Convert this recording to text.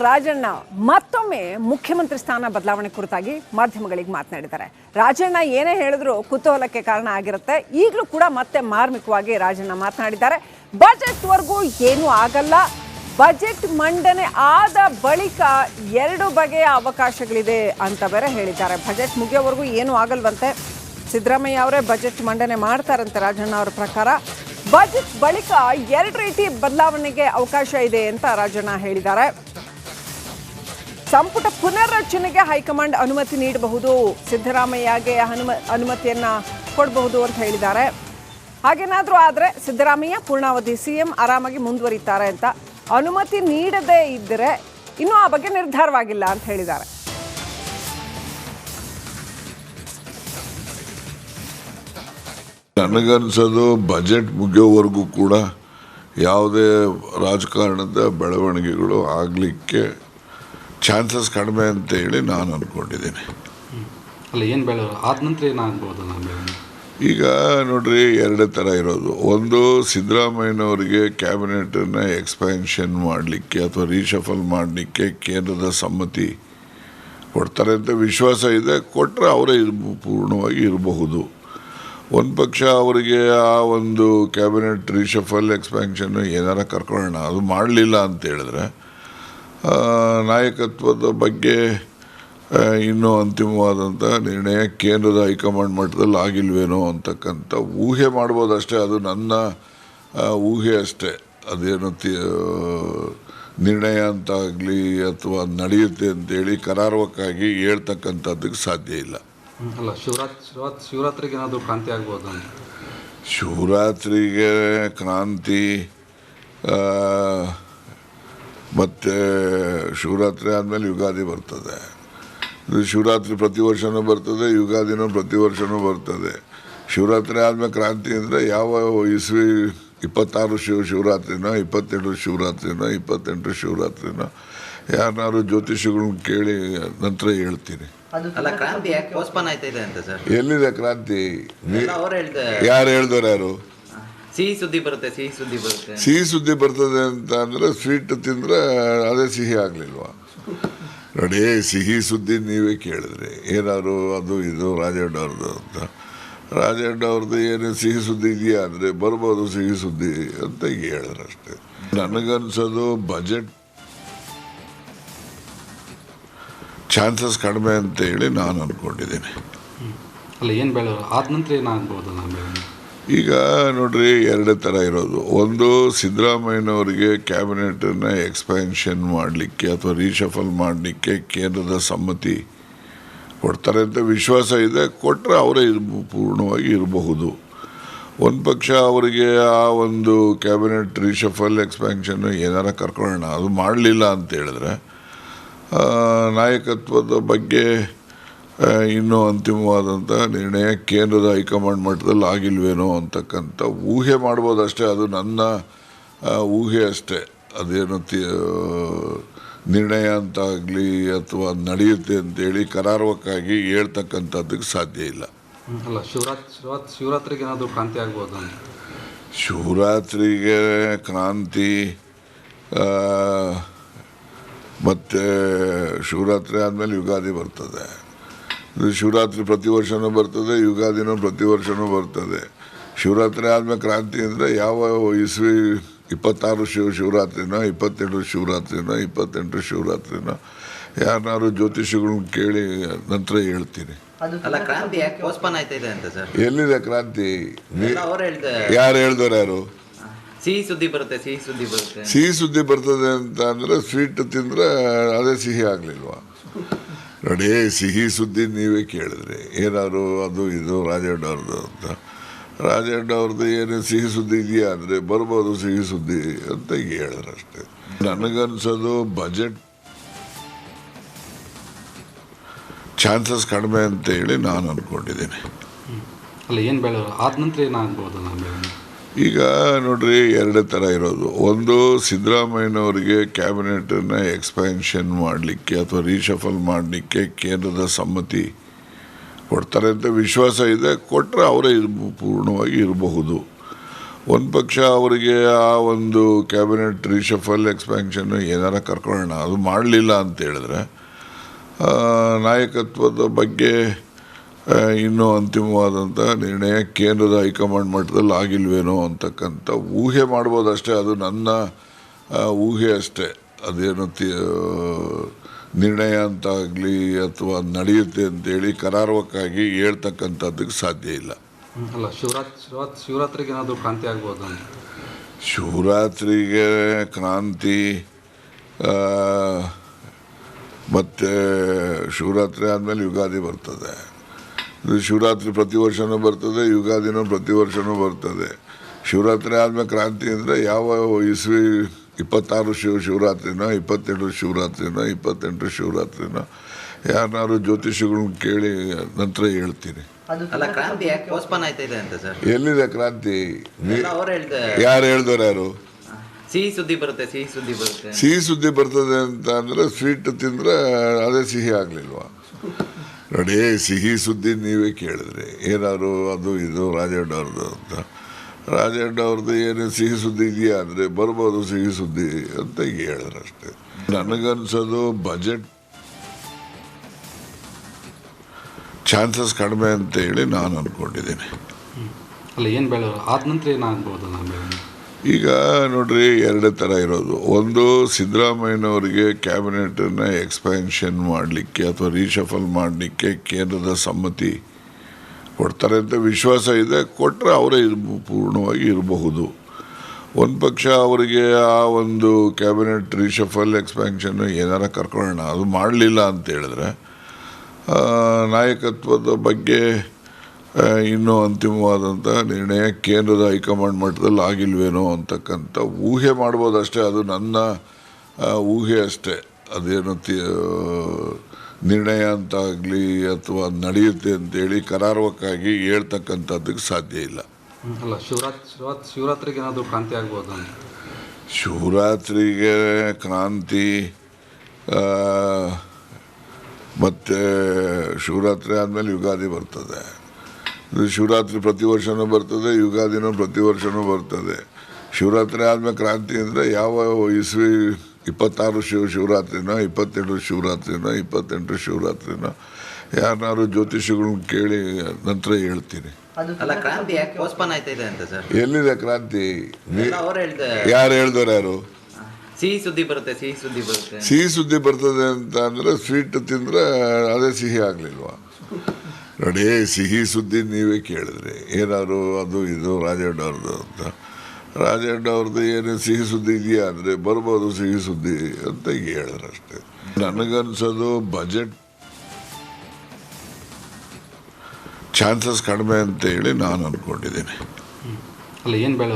ರಾಜಣ್ಣ ಮತ್ತೊಮ್ಮೆ ಮುಖ್ಯಮಂತ್ರಿ ಸ್ಥಾನ ಬದಲಾವಣೆ ಕುರಿತಾಗಿ ಮಾಧ್ಯಮಗಳಿಗೆ ಮಾತನಾಡಿದ್ದಾರೆ. ರಾಜಣ್ಣ ಏನೇ ಹೇಳಿದ್ರು ಕುತೂಹಲಕ್ಕೆ ಕಾರಣ ಆಗಿರುತ್ತೆ. ಈಗಲೂ ಕೂಡ ಮತ್ತೆ ಮಾರ್ಮಿಕವಾಗಿ ರಾಜಣ್ಣ ಮಾತನಾಡಿದ್ದಾರೆ. ಬಜೆಟ್ ವರೆಗೂ ಏನೂ ಆಗಲ್ಲ, ಬಜೆಟ್ ಮಂಡನೆ ಆದ ಬಳಿಕ 2 ಬಗೆಯ ಅವಕಾಶಗಳಿದೆ ಅಂತ ಬೇರೆ ಹೇಳಿದ್ದಾರೆ. ಬಜೆಟ್ ಮುಗಿಯೋವರೆಗೂ ಏನೂ ಆಗಲ್ವಂತೆ. ಸಿದ್ದರಾಮಯ್ಯ ಅವರೇ ಬಜೆಟ್ ಮಂಡನೆ ಮಾಡ್ತಾರಂತೆ. ರಾಜಣ್ಣ ಅವರ ಪ್ರಕಾರ ಬಜೆಟ್ ಬಳಿಕ 2 ರೀತಿ ಬದಲಾವಣೆಗೆ ಅವಕಾಶ ಇದೆ ಅಂತ ರಾಜಣ್ಣ ಹೇಳಿದ್ದಾರೆ. ಸಂಪುಟ ಪುನರ್ರಚನೆಗೆ ಹೈಕಮಾಂಡ್ ಅನುಮತಿ ನೀಡಬಹುದು, ಸಿದ್ದರಾಮಯ್ಯಗೆ ಅನುಮತಿಯನ್ನ ಕೊಡಬಹುದು ಅಂತ ಹೇಳಿದ್ದಾರೆ. ಹಾಗೇನಾದ್ರೂ ಆದರೆ ಸಿದ್ದರಾಮಯ್ಯ ಪೂರ್ಣಾವಧಿ ಸಿಎಂ ಆರಾಮಾಗಿ ಮುಂದುವರಿತಾರೆ ಅಂತ. ಅನುಮತಿ ನೀಡದೇ ಇದ್ದರೆ ಇನ್ನೂ ಆ ಬಗ್ಗೆ ನಿರ್ಧಾರವಾಗಿಲ್ಲ ಅಂತ ಹೇಳಿದ್ದಾರೆ. ನನಗನ್ಸೋದು ಬಜೆಟ್ ಮುಗಿಯೋವರೆಗೂ ಕೂಡ ಯಾವುದೇ ರಾಜಕಾರಣದ ಬೆಳವಣಿಗೆಗಳು ಆಗಲಿಕ್ಕೆ ಚಾನ್ಸಸ್ ಕಡಿಮೆ ಅಂತ ಹೇಳಿ ನಾನು ಅಂದ್ಕೊಂಡಿದ್ದೀನಿ. ಅಲ್ಲ, ಏನು ಆದ ನಂತರ ಏನಾಗ್ಬೋದು? ಈಗ ನೋಡ್ರಿ, 2 ಥರ ಇರೋದು. ಒಂದು, ಸಿದ್ದರಾಮಯ್ಯನವರಿಗೆ ಕ್ಯಾಬಿನೆಟನ್ನು ಎಕ್ಸ್ಪ್ಯಾನ್ಷನ್ ಮಾಡಲಿಕ್ಕೆ ಅಥವಾ ರೀಶಫಲ್ ಮಾಡಲಿಕ್ಕೆ ಕೇಂದ್ರದ ಸಮ್ಮತಿ ಕೊಡ್ತಾರೆ ಅಂತ ವಿಶ್ವಾಸ ಇದೆ. ಕೊಟ್ಟರೆ ಅವರೇ ಪೂರ್ಣವಾಗಿ ಇರಬಹುದು. ಒಂದು ಪಕ್ಷ ಅವರಿಗೆ ಆ ಒಂದು ಕ್ಯಾಬಿನೆಟ್ ರೀಶಫಲ್ ಎಕ್ಸ್ಪ್ಯಾನ್ಷನ್ ಏನಾರ ಕರ್ಕೊಳ್ಳೋಣ, ಅದು ಮಾಡಲಿಲ್ಲ ಅಂತ ಹೇಳಿದ್ರೆ ನಾಯಕತ್ವದ ಬಗ್ಗೆ ಇನ್ನೂ ಅಂತಿಮವಾದಂಥ ನಿರ್ಣಯ ಕೇಂದ್ರದ ಹೈಕಮಾಂಡ್ ಮಟ್ಟದಲ್ಲಿ ಆಗಿಲ್ವೇನೋ ಅಂತಕ್ಕಂಥ ಊಹೆ ಮಾಡ್ಬೋದು ಅಷ್ಟೇ. ಅದು ನನ್ನ ಊಹೆ ಅಷ್ಟೇ. ಅದೇನು ನಿರ್ಣಯ ಅಂತಾಗಲಿ ಅಥವಾ ನಡೆಯುತ್ತೆ ಅಂತೇಳಿ ಕರಾರುವಕ್ಕಾಗಿ ಹೇಳ್ತಕ್ಕಂಥದ್ದಕ್ಕೆ ಸಾಧ್ಯ ಇಲ್ಲ. ಅಲ್ಲ, ಶಿವರಾತ್ರಿಗೆ ಏನಾದರೂ ಕ್ರಾಂತಿ ಆಗ್ಬೋದು ಅಂತ. ಶಿವರಾತ್ರಿಗೆ ಕ್ರಾಂತಿ ಮತ್ತು ಶಿವರಾತ್ರಿ ಆದಮೇಲೆ ಯುಗಾದಿ ಬರ್ತದೆ. ಶಿವರಾತ್ರಿ ಪ್ರತಿ ವರ್ಷವೂ ಬರ್ತದೆ, ಯುಗಾದಿನೂ ಪ್ರತಿ ವರ್ಷವೂ ಬರ್ತದೆ. ಶಿವರಾತ್ರಿ ಆದಮೇಲೆ ಕ್ರಾಂತಿ ಅಂದರೆ ಯಾವ ಇಸ್ವಿ 26 ಶಿವರಾತ್ರಿನೋ 27 ಶಿವರಾತ್ರಿನೋ 28 ಶಿವರಾತ್ರಿನೋ ಯಾರನ್ನಾರು ಜ್ಯೋತಿಷಿಗಳನ್ನ ಕೇಳಿ ನಂತರ ಹೇಳ್ತೀನಿ. ಎಲ್ಲಿದೆ ಕ್ರಾಂತಿ? ಯಾರು ಹೇಳ್ದವ್ರು? ಯಾರು? ಸಿಹಿ ಸುದ್ದಿ ಬರ್ತದೆ ಅಂತ ಅಂದರೆ ಸ್ವೀಟ್ ತಿಂದರೆ ಅದೇ ಸಿಹಿ ಆಗಲಿಲ್ವಾ? ನೋಡಿ, ಸಿಹಿ ಸುದ್ದಿ ನೀವೇ ಕೇಳಿದ್ರಿ. ಏನಾದ್ರು ಅದು ಇದು ರಾಜಣ್ಣ ಅವ್ರದ್ದು ಅಂತ. ರಾಜಣ್ಣ ಅವ್ರದ್ದು ಏನು ಸಿಹಿ ಸುದ್ದಿ ಇದೆಯಾ ಅಂದರೆ ಬರ್ಬೋದು ಸಿಹಿ ಸುದ್ದಿ ಅಂತ ಹೇಳಿದ್ರು ಅಷ್ಟೇ. ನನಗನ್ಸೋದು ಬಜೆಟ್ ಚಾನ್ಸಸ್ ಕಡಿಮೆ ಅಂತ ಹೇಳಿ ನಾನು ಅಂದ್ಕೊಂಡಿದ್ದೀನಿ. ಅಲ್ಲ, ಏನು ಆದ ನಂತರ ಏನಾಗ್ಬೋದು? ಈಗ ನೋಡ್ರಿ, 2 ಥರ ಇರೋದು. ಒಂದು, ಸಿದ್ದರಾಮಯ್ಯನವರಿಗೆ ಕ್ಯಾಬಿನೆಟನ್ನು ಎಕ್ಸ್ಪ್ಯಾನ್ಷನ್ ಮಾಡಲಿಕ್ಕೆ ಅಥವಾ ರೀಶಫಲ್ ಮಾಡಲಿಕ್ಕೆ ಕೇಂದ್ರದ ಸಮ್ಮತಿ ಕೊಡ್ತಾರೆ ಅಂತ ವಿಶ್ವಾಸ ಇದೆ. ಕೊಟ್ಟರೆ ಅವರೇ ಪೂರ್ಣವಾಗಿ ಇರಬಹುದು. ಒಂದು ಪಕ್ಷ ಅವರಿಗೆ ಆ ಒಂದು ಕ್ಯಾಬಿನೆಟ್ ರೀಶಫಲ್ ಎಕ್ಸ್ಪ್ಯಾನ್ಷನ್ ಏನಾರ ಕರ್ಕೊಳ್ಳೋಣ, ಅದು ಮಾಡಲಿಲ್ಲ ಅಂತ ಹೇಳಿದ್ರೆ ನಾಯಕತ್ವದ ಬಗ್ಗೆ ಇನ್ನೂ ಅಂತಿಮವಾದಂಥ ನಿರ್ಣಯ ಕೇಂದ್ರದ ಹೈಕಮಾಂಡ್ ಮಟ್ಟದಲ್ಲಿ ಆಗಿಲ್ವೇನೋ ಅಂತಕ್ಕಂಥ ಊಹೆ ಮಾಡ್ಬೋದು ಅಷ್ಟೇ. ಅದು ನನ್ನ ಊಹೆ ಅಷ್ಟೇ. ಅದೇನು ನಿರ್ಣಯ ಅಂತಾಗಲಿ ಅಥವಾ ನಡೆಯುತ್ತೆ ಅಂತೇಳಿ ಕರಾರುವಕ್ಕಾಗಿ ಹೇಳ್ತಕ್ಕಂಥದ್ದಕ್ಕೆ ಸಾಧ್ಯ ಇಲ್ಲ. ಅಲ್ಲ, ಶಿವರಾತ್ರಿಗೆ ಏನಾದರೂ ಕ್ರಾಂತಿ ಆಗ್ಬೋದು ಅಂತ. ಶಿವರಾತ್ರಿಗೆ ಕ್ರಾಂತಿ ಮತ್ತು ಶಿವರಾತ್ರಿ ಆದಮೇಲೆ ಯುಗಾದಿ ಬರ್ತದೆ. ಶಿವರಾತ್ರಿ ಪ್ರತಿ ವರ್ಷವೂ ಬರ್ತದೆ, ಯುಗಾದಿನೂ ಪ್ರತಿ ವರ್ಷವೂ ಬರ್ತದೆ. ಶಿವರಾತ್ರಿ ಆದಮೇಲೆ ಕ್ರಾಂತಿ ಅಂದರೆ ಯಾವ ಇಸ್ವಿ 26 ಶಿವರಾತ್ರಿನೋ 27 ಶಿವರಾತ್ರಿನೋ 28 ಶಿವರಾತ್ರಿನೋ ಯಾರನ್ನಾರು ಜ್ಯೋತಿಷಿಗಳನ್ನ ಕೇಳಿ ನಂತರ ಹೇಳ್ತೀನಿ. ಎಲ್ಲಿದೆ ಕ್ರಾಂತಿ? ಯಾರು ಹೇಳ್ದವ್ರು? ಯಾರು? ಸಿಹಿ ಸುದ್ದಿ ಬರ್ತದೆ ಅಂತ ಅಂದರೆ ಸ್ವೀಟ್ ತಿಂದರೆ ಅದೇ ಸಿಹಿ ಆಗಲಿಲ್ವಾ? ನೋಡಿ, ಸಿಹಿ ಸುದ್ದಿ ನೀವೇ ಕೇಳಿದ್ರಿ. ಏನಾದ್ರು ಅದು ಇದು ರಾಜಣ್ಣ ಅವ್ರದ್ದು ಅಂತ. ರಾಜಣ್ಣ ಅವ್ರದ್ದು ಏನು ಸಿಹಿ ಸುದ್ದಿ ಇದೆಯಾ ಅಂದರೆ ಬರ್ಬೋದು ಸಿಹಿ ಸುದ್ದಿ ಅಂತ ಹೇಳಿದ್ರು ಅಷ್ಟೇ. ನನಗನ್ಸೋದು ಬಜೆಟ್ ಚಾನ್ಸಸ್ ಕಡಿಮೆ ಅಂತ ಹೇಳಿ ನಾನು ಅಂದ್ಕೊಂಡಿದ್ದೀನಿ. ಅಲ್ಲ, ಏನು ಆದ ನಂತರ ಏನಾಗ್ಬೋದು? ಈಗ ನೋಡ್ರಿ, 2 ಥರ ಇರೋದು. ಒಂದು, ಸಿದ್ದರಾಮಯ್ಯನವರಿಗೆ ಕ್ಯಾಬಿನೆಟನ್ನು ಎಕ್ಸ್ಪ್ಯಾನ್ಷನ್ ಮಾಡಲಿಕ್ಕೆ ಅಥವಾ ರೀಶಫಲ್ ಮಾಡಲಿಕ್ಕೆ ಕೇಂದ್ರದ ಸಮ್ಮತಿ ಕೊಡ್ತಾರೆ ಅಂತ ವಿಶ್ವಾಸ ಇದೆ. ಕೊಟ್ಟರೆ ಅವರೇ ಪೂರ್ಣವಾಗಿ ಇರಬಹುದು. ಒಂದು ಪಕ್ಷ ಅವರಿಗೆ ಆ ಒಂದು ಕ್ಯಾಬಿನೆಟ್ ರಿಷಫಲ್ ಎಕ್ಸ್ಪ್ಯಾನ್ಷನ್ ಏನಾರ ಕರ್ಕೊಳ್ಳೋಣ, ಅದು ಮಾಡಲಿಲ್ಲ ಅಂತ ಹೇಳಿದ್ರೆ ನಾಯಕತ್ವದ ಬಗ್ಗೆ ಇನ್ನೂ ಅಂತಿಮವಾದಂಥ ನಿರ್ಣಯ ಕೇಂದ್ರದ ಹೈಕಮಾಂಡ್ ಮಟ್ಟದಲ್ಲಿ ಆಗಿಲ್ವೇನೋ ಅಂತಕ್ಕಂಥ ಊಹೆ ಮಾಡ್ಬೋದು ಅಷ್ಟೇ. ಅದು ನನ್ನ ಊಹೆ ಅಷ್ಟೇ. ಅದೇನು ನಿರ್ಣಯ ಅಂತ ಆಗಲಿ ಅಥವಾ ನಡೆಯುತ್ತೆ ಅಂತೇಳಿ ಕರಾರುವಕ್ಕಾಗಿ ಹೇಳ್ತಕ್ಕಂಥದ್ದಕ್ಕೆ ಸಾಧ್ಯ ಇಲ್ಲ. ಅಲ್ಲ, ಶಿವರಾತ್ರಿಗೆ ಏನಾದರೂ ಕ್ರಾಂತಿ ಆಗ್ಬೋದು ಅಂತ. ಶಿವರಾತ್ರಿಗೆ ಕ್ರಾಂತಿ ಮತ್ತು ಶಿವರಾತ್ರಿ ಆದಮೇಲೆ ಯುಗಾದಿ ಬರ್ತದೆ. ಶಿವರಾತ್ರಿ ಪ್ರತಿ ವರ್ಷವೂ ಬರ್ತದೆ, ಯುಗಾದಿನೂ ಪ್ರತಿ ವರ್ಷವೂ ಬರ್ತದೆ. ಶಿವರಾತ್ರಿ ಆದಮೇಲೆ ಕ್ರಾಂತಿ ಅಂದರೆ ಯಾವ ಇಸ್ವಿ 26 ಶಿವರಾತ್ರಿನೋ 27 ಶಿವರಾತ್ರಿನೋ 28 ಶಿವರಾತ್ರಿನೋ ಯಾರನ್ನಾರು ಜ್ಯೋತಿಷಿಗಳನ್ನ ಕೇಳಿ ನಂತರ ಹೇಳ್ತೀನಿ. ಅಲ್ಲ, ಕ್ರಾಂತಿ ಯಾಕೆ ಪೋಸ್ಟ್ಪೋನ್ ಆಯ್ತಾ ಇದೆ ಅಂತ ಸರ್? ಎಲ್ಲಿದೆ ಕ್ರಾಂತಿ? ಅವ್ರು ಹೇಳ್ತಾರೆ. ಯಾರು ಹೇಳ್ದವ್ರು? ಯಾರು? ಸಿಹಿ ಸುದ್ದಿ ಬರುತ್ತೆ, ಸಿಹಿ ಸುದ್ದಿ ಬರುತ್ತೆ. ಸಿಹಿ ಸುದ್ದಿ ಬರ್ತದೆ ಅಂತ ಅಂದರೆ ಸ್ವೀಟ್ ತಿಂದರೆ ಅದೇ ಸಿಹಿ ಆಗಲಿಲ್ವಾ? ನೋಡಿ, ಸಿಹಿ ಸುದ್ದಿ ನೀವೇ ಕೇಳಿದ್ರಿ ಏನಾದ್ರು ಅದು ಇದು ರಾಜಣ್ಣ ಅವ್ರದ್ದು ಅಂತ. ರಾಜಣ್ಣ ಅವ್ರದ್ದು ಏನು ಸಿಹಿ ಸುದ್ದಿ ಇದೆಯಾ ಅಂದರೆ ಬರ್ಬೋದು ಸಿಹಿ ಸುದ್ದಿ ಅಂತ ಹೇಳಿದ್ರು ಅಷ್ಟೇ. ನನಗನ್ಸೋದು ಬಜೆಟ್ ಚಾನ್ಸಸ್ ಕಡಿಮೆ ಅಂತ ಹೇಳಿ ನಾನು ಅಂದ್ಕೊಂಡಿದ್ದೀನಿ. ಅಲ್ಲ, ಏನು ಬೆಳೆ ಆದ ನಂತರ ಏನಾಗ್ಬೋದು? ನಾನು ಈಗ ನೋಡ್ರಿ, ಎರಡೇ ಥರ ಇರೋದು. ಒಂದು, ಸಿದ್ದರಾಮಯ್ಯನವರಿಗೆ ಕ್ಯಾಬಿನೆಟನ್ನು ಎಕ್ಸ್ಪ್ಯಾನ್ಷನ್ ಮಾಡಲಿಕ್ಕೆ ಅಥವಾ ರೀಶಫಲ್ ಮಾಡಲಿಕ್ಕೆ ಕೇಂದ್ರದ ಸಮ್ಮತಿ ಕೊಡ್ತಾರೆ ಅಂತ ವಿಶ್ವಾಸ ಇದೆ. ಕೊಟ್ಟರೆ ಅವರೇ ಪೂರ್ಣವಾಗಿ ಇರಬಹುದು. ಒಂದು ಪಕ್ಷ ಅವರಿಗೆ ಆ ಒಂದು ಕ್ಯಾಬಿನೆಟ್ ರೀಶಫಲ್ ಎಕ್ಸ್ಪ್ಯಾನ್ಷನ್ ಏನಾರ ಕರ್ಕೊಳ್ಳೋಣ, ಅದು ಮಾಡಲಿಲ್ಲ ಅಂತ ಹೇಳಿದ್ರೆ ನಾಯಕತ್ವದ ಬಗ್ಗೆ ಇನ್ನೂ ಅಂತಿಮವಾದಂಥ ನಿರ್ಣಯ ಕೇಂದ್ರದ ಹೈಕಮಾಂಡ್ ಮಟ್ಟದಲ್ಲಿ ಆಗಿಲ್ವೇನೋ ಅಂತಕ್ಕಂಥ ಊಹೆ ಮಾಡ್ಬೋದು ಅಷ್ಟೇ. ಅದು ನನ್ನ ಊಹೆ ಅಷ್ಟೇ. ಅದೇನು ನಿರ್ಣಯ ಅಂತ ಆಗಲಿ ಅಥವಾ ನಡೆಯುತ್ತೆ ಅಂತೇಳಿ ಕರಾರುವಕ್ಕಾಗಿ ಹೇಳ್ತಕ್ಕಂಥದ್ದಕ್ಕೆ ಸಾಧ್ಯ ಇಲ್ಲ. ಅಲ್ಲ, ಶಿವರಾತ್ರಿಗೆ ಏನಾದರೂ ಕ್ರಾಂತಿ ಆಗ್ಬೋದು ಅಂತ. ಶಿವರಾತ್ರಿಗೆ ಕ್ರಾಂತಿ ಮತ್ತು ಶಿವರಾತ್ರಿ ಆದಮೇಲೆ ಯುಗಾದಿ ಬರ್ತದೆ. ಶಿವರಾತ್ರಿ ಪ್ರತಿ ವರ್ಷವೂ ಬರ್ತದೆ, ಯುಗಾದಿನೂ ಪ್ರತಿ ವರ್ಷವೂ ಬರ್ತದೆ. ಶಿವರಾತ್ರಿ ಆದಮೇಲೆ ಕ್ರಾಂತಿ ಅಂದರೆ ಯಾವ ಇಸ್ವಿ 26 ಶಿವರಾತ್ರಿನೋ 27 ಶಿವರಾತ್ರಿನೋ 28 ಶಿವರಾತ್ರಿನೋ ಯಾರನ್ನಾರು ಜ್ಯೋತಿಷಿಗಳನ್ನ ಕೇಳಿ ನಂತರ ಹೇಳ್ತೀನಿ. ಅಲ್ಲ, ಕ್ರಾಂತಿ ಯಾಕೆ ಪೋಸ್ಟ್ಪೋನ್ ಆಯ್ತಾ ಇದೆ ಅಂತ ಸರ್? ಎಲ್ಲಿದೆ ಕ್ರಾಂತಿ? ಅವ್ರು ಹೇಳ್ತಾರೆ. ಯಾರು ಹೇಳ್ದವ್ರು? ಯಾರು? ಸಿಹಿ ಸುದ್ದಿ ಬರುತ್ತೆ, ಸಿಹಿ ಸುದ್ದಿ ಬರುತ್ತೆ. ಸಿಹಿ ಸುದ್ದಿ ಬರ್ತದೆ ಅಂತ ಅಂದರೆ ಸ್ವೀಟ್ ತಿಂದರೆ ಅದೇ ಸಿಹಿ ಆಗಲಿಲ್ವಾ? ನೋಡಿ, ಸಿಹಿ ಸುದ್ದಿ ನೀವೇ ಕೇಳಿದ್ರಿ ಏನಾದ್ರು ಅದು ಇದು ರಾಜಣ್ಣ ಅವ್ರದ್ದು ಅಂತ. ರಾಜಣ್ಣ ಅವ್ರದ್ದು ಏನು ಸಿಹಿ ಸುದ್ದಿ ಇದೆಯಾ ಅಂದರೆ ಬರ್ಬೋದು ಸಿಹಿ ಸುದ್ದಿ ಅಂತ ಹೇಳಿದ್ರು ಅಷ್ಟೇ. ನನಗನ್ಸೋದು ಬಜೆಟ್ ಚಾನ್ಸಸ್ ಕಡಿಮೆ ಅಂತ ಹೇಳಿ ನಾನು ಅಂದ್ಕೊಂಡಿದ್ದೀನಿ. ಅಲ್ಲ, ಏನು ಬೆಳೆ